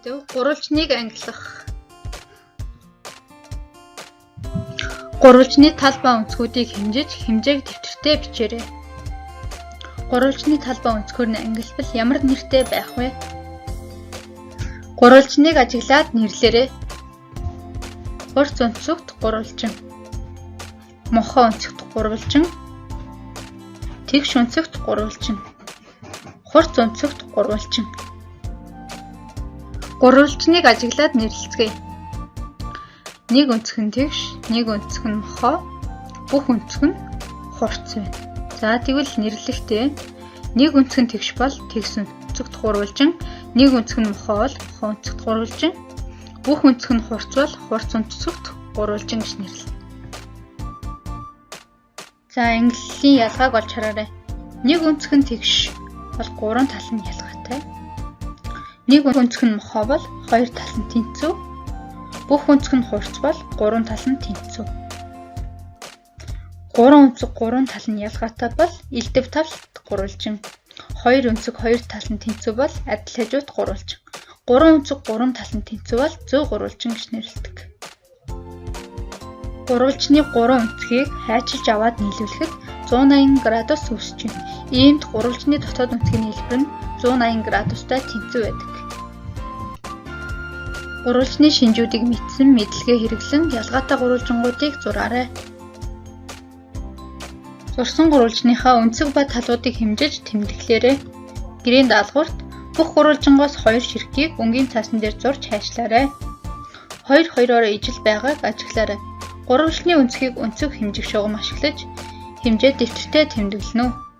мэдв. Гурвалжныг ангилах. Гурвалжны тал ба өнцгүүдийг хэмжиж, хэмжээг тэмдэгтээ бичээрэй. Гурвалжны тал ба өнцгөр нь ангилбал ямар нэртэй байх вэ? Гурвалжныг ажиглаад нэрлээрэй. Хурц өнцөгт гурвалжин, мохоо өнцөгт гурвалжин, тэгш өнцөгт гурвалжин, хурц өнцөгт гурвалжин. Гурвалжныг ажиглаад нэрлэлцгээе. Нэг өнцөг нь тэгш, нэг өнцөг нь мохоо, бүх өнцөг нь хурц байна. За тэгвэл нэрлэхдээ нэг өнцөг нь тэгш бол тэгс өнцөгт гурвалжин, нэг өнцөг нь мохоо бол мохоо өнцөгт гурвалжин, бүх өнцөг нь хурц бол хурц өнцөгт гурвалжин гэж нэрлэнэ. За ангиллын ялгааг олж хараарай. Нэг өнцөг нь тэгш бол гурван тал нь ялгаатай. Нэг өнцөг нь мохоо бол хоёр тал нь тэнцүү. Бүх өнцөг нь хурц бол гурван тал нь тэнцүү. Гурван өнцөг гурван тал нь ялгаатай бол элдв талт гурвалжин. Хоёр өнцөг хоёр тал нь тэнцүү бол адил хажууд гурвалжин. Гурван өнцөг гурван тал нь тэнцүү бол зөв гурвалжин гэж нэрлэдэг. Гурвалжны гурван өнцгийг хайчилж аваад нийлүүлэхэд 180 градус үүсэж байна. Иймд гурвалжны дотоод өнцгийн хэлбэр нь 180 градустай тэнцүү байдаг. Гурвалжны шинжүүдийг мэдсэн мэдлэгээ хэрэглэн ялгаатай гурвалжингуудыг зураарай. Зурсан гурвалжныхаа өнцөг ба талуудыг хэмжиж тэмдэглээрэй. Гэрийн даалгаварт бүх гурвалжингоос 2 ширхгийг өнгийн цаасан дээр зурж хайшлаарай. 2-2-ороо ижил байгааг ажиглаарай. Гурвалжны өнцгийг өнцөг хэмжих шугам ашиглаж хэмжээ дэвтэртээ тэмдэглэнэ үү.